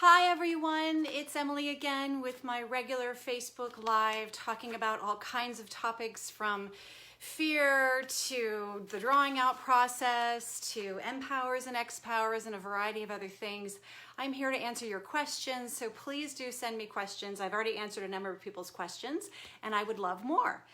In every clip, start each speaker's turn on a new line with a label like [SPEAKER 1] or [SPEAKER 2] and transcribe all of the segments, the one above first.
[SPEAKER 1] Hi everyone, it's Emily again with my regular Facebook Live talking about all kinds of topics from fear to the drawing out process to exPowers and exPowers and a variety of other things. I'm here to answer your questions, so please do send me questions. I've already answered a number of people's questions and I would love more.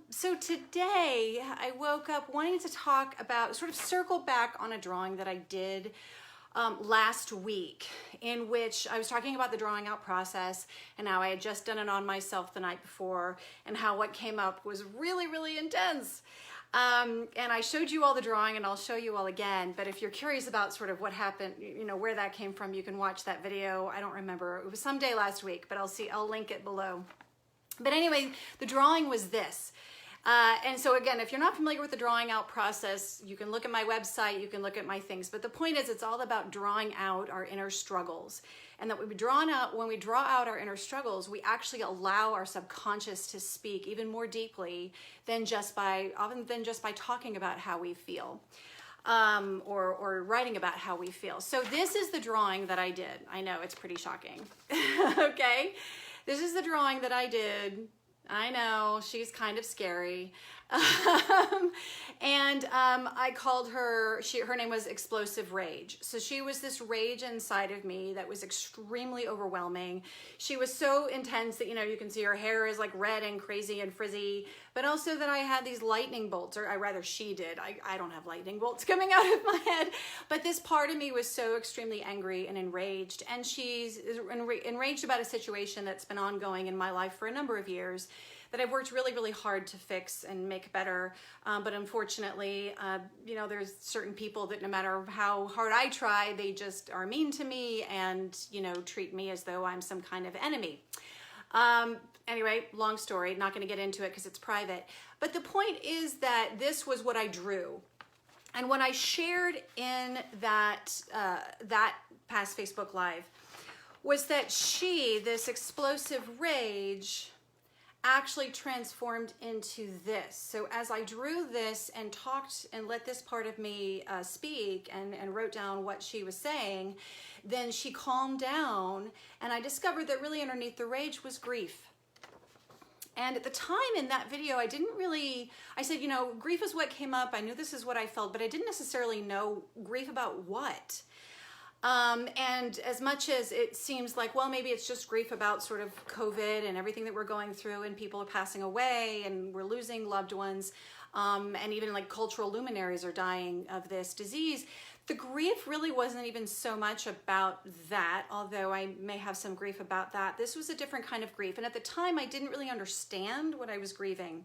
[SPEAKER 1] So today I woke up wanting to talk about, sort of circle back on a drawing that I did last week, in which I was talking about the drawing out process and how I had just done it on myself the night before and how what came up was really, really intense. And I showed you all the drawing and I'll show you all again, but if you're curious about sort of what happened, you know, where that came from, you can watch that video. I don't remember, it was some day last week, but I'll link it below. But anyway, the drawing was this. And so again, if you're not familiar with the drawing out process, you can look at my website, you can look at my things, but the point is it's all about drawing out our inner struggles. And that when we draw out our inner struggles, we actually allow our subconscious to speak even more deeply than often just by talking about how we feel. Or writing about how we feel. So this is the drawing that I did. I know, it's pretty shocking. Okay? This is the drawing that I did. I know, she's kind of scary. I called her, her name was Explosive Rage. So she was this rage inside of me that was extremely overwhelming. She was so intense that, you know, you can see her hair is like red and crazy and frizzy, but also that I had these lightning bolts, or rather she did. I don't have lightning bolts coming out of my head, but this part of me was so extremely angry and enraged. And she's enraged about a situation that's been ongoing in my life for a number of years that I've worked really, really hard to fix and make better. But unfortunately, you know, there's certain people that no matter how hard I try, they just are mean to me and, you know, treat me as though I'm some kind of enemy. Anyway, long story, not gonna get into it because it's private. But the point is that this was what I drew. And when I shared in that past Facebook Live, was that this explosive rage, actually transformed into this. So as I drew this and talked and let this part of me speak and wrote down what she was saying, then she calmed down and I discovered that really underneath the rage was grief. And at the time in that video, I said, you know, grief is what came up. I knew this is what I felt, but I didn't necessarily know grief about what. And as much as it seems like, well, maybe it's just grief about sort of COVID and everything that we're going through and people are passing away and we're losing loved ones, and even like cultural luminaries are dying of this disease. The grief really wasn't even so much about that, although I may have some grief about that. This was a different kind of grief. And at the time, I didn't really understand what I was grieving.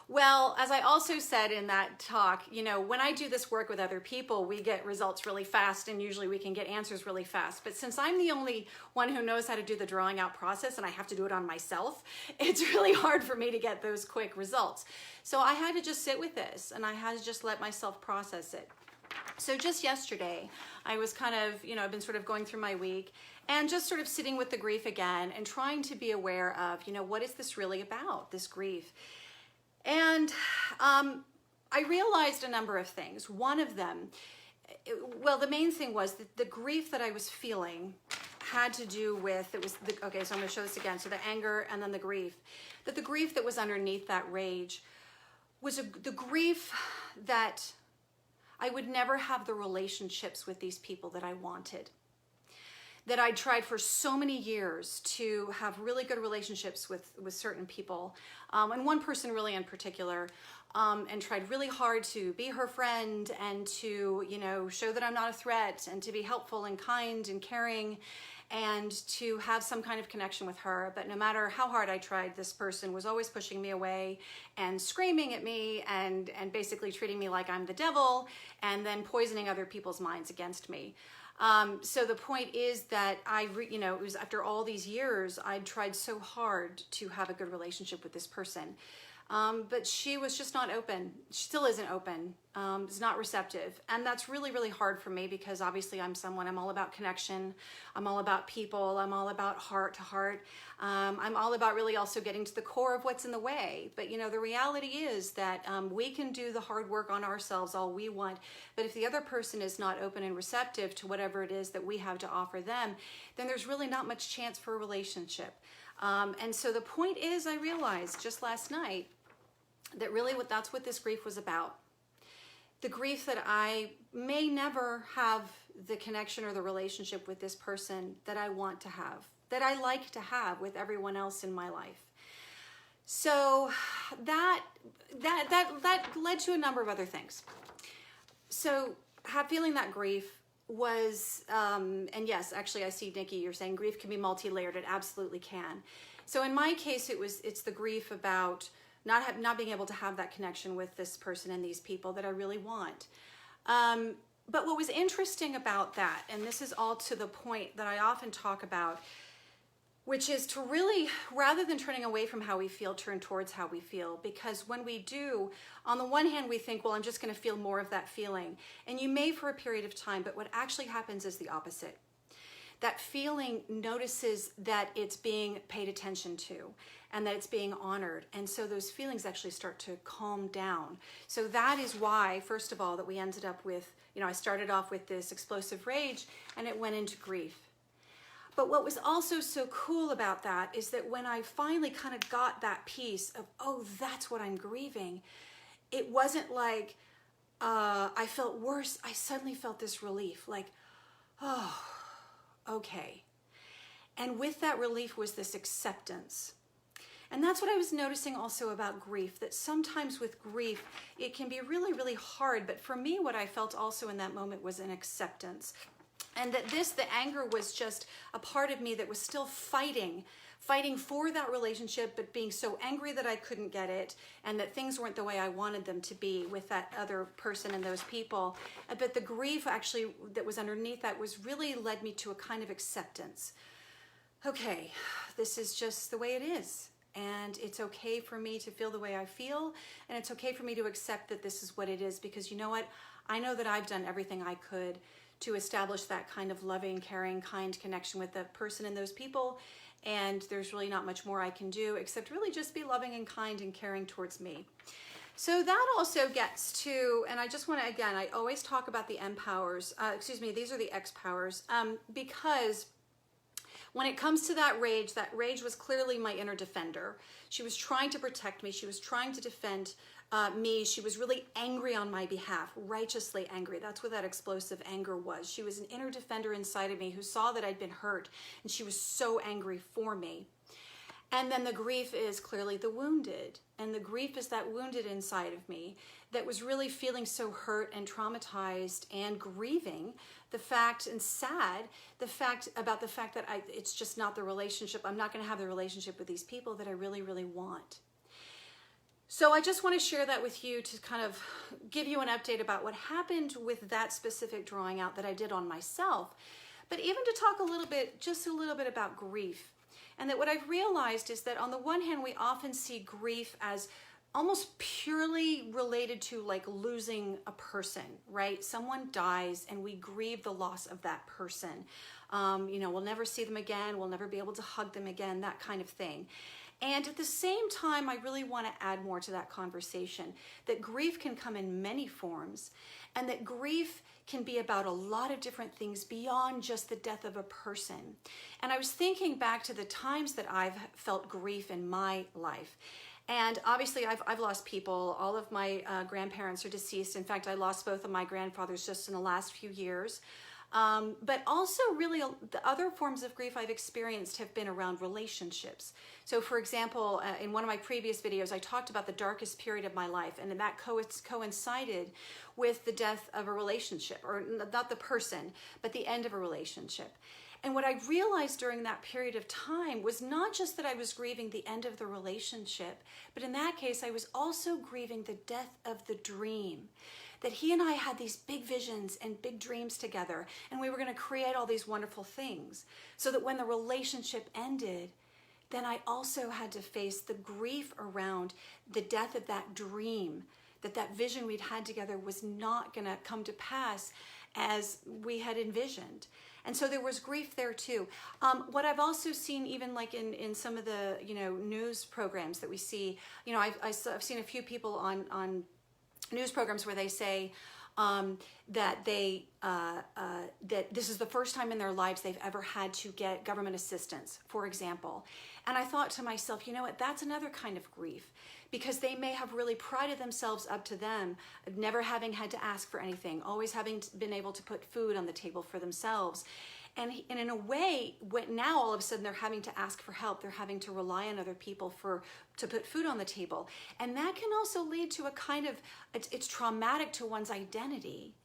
[SPEAKER 1] Well, as I also said in that talk, you know, when I do this work with other people, we get results really fast and usually we can get answers really fast. But since I'm the only one who knows how to do the drawing out process and I have to do it on myself, it's really hard for me to get those quick results. So I had to just sit with this and I had to just let myself process it. So just yesterday, I was kind of, you know, I've been sort of going through my week and just sort of sitting with the grief again and trying to be aware of, you know, what is this really about, this grief? And I realized a number of things. One of them, well, the main thing was that the grief that I was feeling had to do with, okay, so I'm gonna show this again. So the anger and then the grief. That the grief that was underneath that rage was the grief that I would never have the relationships with these people that I wanted. That I tried for so many years to have really good relationships with certain people, and one person really in particular, and tried really hard to be her friend and to, you know, show that I'm not a threat and to be helpful and kind and caring and to have some kind of connection with her. But no matter how hard I tried, this person was always pushing me away and screaming at me and basically treating me like I'm the devil and then poisoning other people's minds against me. So the point is that you know, it was after all these years, I'd tried so hard to have a good relationship with this person. But she was just not open. She still isn't open. Is not receptive. And that's really, really hard for me because obviously I'm all about connection. I'm all about people. I'm all about heart to heart. I'm all about really also getting to the core of what's in the way. But you know, the reality is that we can do the hard work on ourselves all we want. But if the other person is not open and receptive to whatever it is that we have to offer them, then there's really not much chance for a relationship. And so the point is, I realized just last night that really that's what this grief was about. The grief that I may never have the connection or the relationship with this person that I want to have, that I like to have with everyone else in my life. So that led to a number of other things. So feeling that grief was, and yes, actually I see Nikki, you're saying grief can be multi-layered. It absolutely can. So in my case, it's the grief about not being able to have that connection with this person and these people that I really want. But what was interesting about that, and this is all to the point that I often talk about, which is to really, rather than turning away from how we feel, turn towards how we feel. Because when we do, on the one hand, we think, well, I'm just going to feel more of that feeling. And you may for a period of time, but what actually happens is the opposite. That feeling notices that it's being paid attention to and that it's being honored. And so those feelings actually start to calm down. So that is why, first of all, that we ended up with, I started off with this explosive rage and it went into grief. But what was also so cool about that is that when I finally kind of got that piece of, oh, that's what I'm grieving, it wasn't like I felt worse. I suddenly felt this relief, like, oh, okay. And with that relief was this acceptance. And that's what I was noticing also about grief, that sometimes with grief, it can be really, really hard. But for me, what I felt also in that moment was an acceptance. And that the anger was just a part of me that was still fighting for that relationship, but being so angry that I couldn't get it and that things weren't the way I wanted them to be with that other person and those people. But the grief actually that was underneath that was really led me to a kind of acceptance. Okay, this is just the way it is. And it's okay for me to feel the way I feel. And it's okay for me to accept that this is what it is, because you know what? I know that I've done everything I could to establish that kind of loving, caring, kind connection with the person and those people. And there's really not much more I can do except really just be loving and kind and caring towards me. So that also gets to, and I just want to, again, I always talk about the exPowers, these are the exPowers, because when it comes to that rage was clearly my inner defender. She was trying to protect me. She was trying to defend me. She was really angry on my behalf, righteously angry. That's what that explosive anger was. She was an inner defender inside of me who saw that I'd been hurt, and she was so angry for me. And then the grief is clearly the wounded. And the grief is that wounded inside of me that was really feeling so hurt and traumatized and grieving the fact and sad, the fact that it's just not the relationship. I'm not going to have the relationship with these people that I really, really want. So I just want to share that with you to kind of give you an update about what happened with that specific drawing out that I did on myself. But even to talk just a little bit about grief. And that what I've realized is that on the one hand, we often see grief as almost purely related to like losing a person, right? Someone dies and we grieve the loss of that person. We'll never see them again. We'll never be able to hug them again, that kind of thing. And at the same time, I really want to add more to that conversation, that grief can come in many forms, and that grief can be about a lot of different things beyond just the death of a person. And I was thinking back to the times that I've felt grief in my life. And obviously I've lost people. All of my grandparents are deceased. In fact, I lost both of my grandfathers just in the last few years. But also really the other forms of grief I've experienced have been around relationships. So for example, in one of my previous videos, I talked about the darkest period of my life, and that coincided with the death of a relationship, or not the person, but the end of a relationship. And what I realized during that period of time was not just that I was grieving the end of the relationship, but in that case, I was also grieving the death of the dream. That he and I had these big visions and big dreams together, and we were going to create all these wonderful things, so that when the relationship ended, then I also had to face the grief around the death of that dream, that vision we'd had together was not going to come to pass as we had envisioned. And so there was grief there too. What I've also seen, even like in some of the news programs that we see, I've seen a few people on news programs where they say that that this is the first time in their lives they've ever had to get government assistance, for example. And I thought to myself, you know what, that's another kind of grief, because they may have really prided themselves up to them, never having had to ask for anything, always having been able to put food on the table for themselves. And in a way, now all of a sudden they're having to ask for help. They're having to rely on other people to put food on the table. And that can also lead to a kind of, it's traumatic to one's identity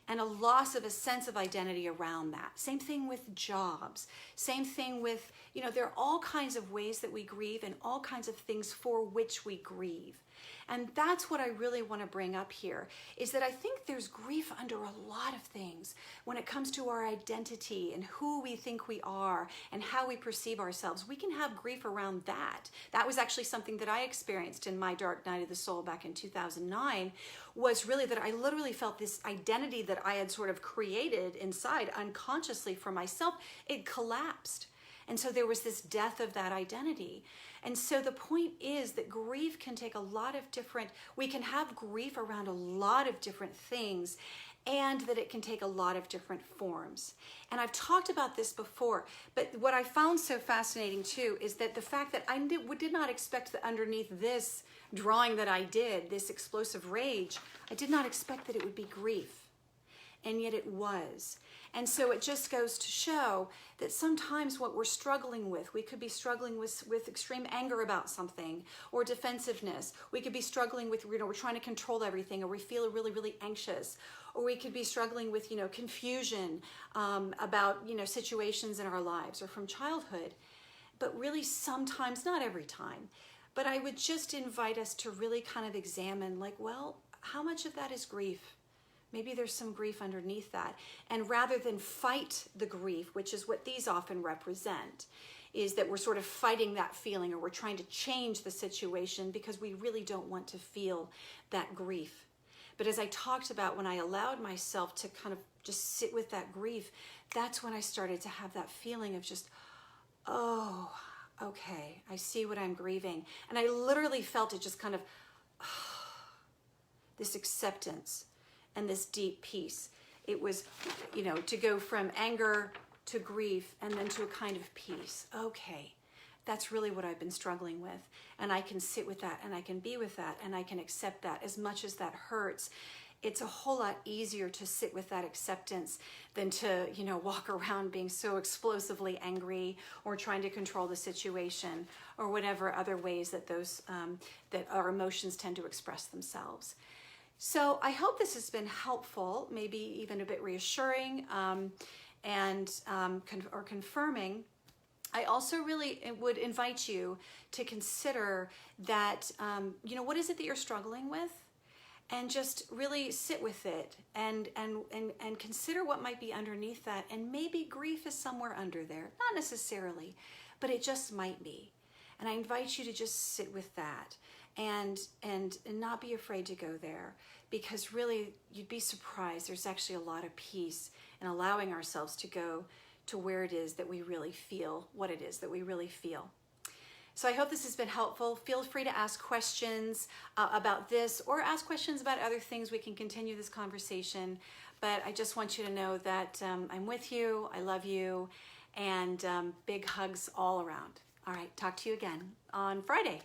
[SPEAKER 1] and a loss of a sense of identity around that. Same thing with jobs. Same thing with, there are all kinds of ways that we grieve and all kinds of things for which we grieve. And that's what I really want to bring up here, is that I think there's grief under a lot of things when it comes to our identity and who we think we are and how we perceive ourselves. We can have grief around that. That was actually something that I experienced in my dark night of the soul back in 2009, was really that I literally felt this identity that I had sort of created inside unconsciously for myself. It collapsed. And so there was this death of that identity. And so the point is that grief can take a lot of different, we can have grief around a lot of different things, and that it can take a lot of different forms. And I've talked about this before, but what I found so fascinating too is that the fact that I did not expect that underneath this drawing that I did, this explosive rage, I did not expect that it would be grief. And yet it was. And so it just goes to show that sometimes what we're struggling with, we could be struggling with extreme anger about something, or defensiveness. We could be struggling with, we're trying to control everything, or we feel really, really anxious. Or we could be struggling with, confusion about, situations in our lives or from childhood. But really sometimes, not every time, but I would just invite us to really kind of examine, like, well, how much of that is grief? Maybe there's some grief underneath that. And rather than fight the grief, which is what these often represent, is that we're sort of fighting that feeling, or we're trying to change the situation because we really don't want to feel that grief. But as I talked about, when I allowed myself to kind of just sit with that grief, that's when I started to have that feeling of just, oh, okay, I see what I'm grieving. And I literally felt it just kind of, this acceptance and this deep peace. It was, to go from anger to grief and then to a kind of peace. Okay, that's really what I've been struggling with. And I can sit with that, and I can be with that, and I can accept that. As much as that hurts, it's a whole lot easier to sit with that acceptance than to, walk around being so explosively angry or trying to control the situation, or whatever other ways that that our emotions tend to express themselves. So I hope this has been helpful, maybe even a bit reassuring or confirming. I also really would invite you to consider that, what is it that you're struggling with? And just really sit with it and consider what might be underneath that. And maybe grief is somewhere under there, not necessarily, but it just might be. And I invite you to just sit with that. And not be afraid to go there, because really you'd be surprised. There's actually a lot of peace in allowing ourselves to go to where it is that we really feel what it is that we really feel. So I hope this has been helpful. Feel free to ask questions about this, or ask questions about other things. We can continue this conversation, but I just want you to know that I'm with you, I love you, and big hugs all around. All right, talk to you again on Friday.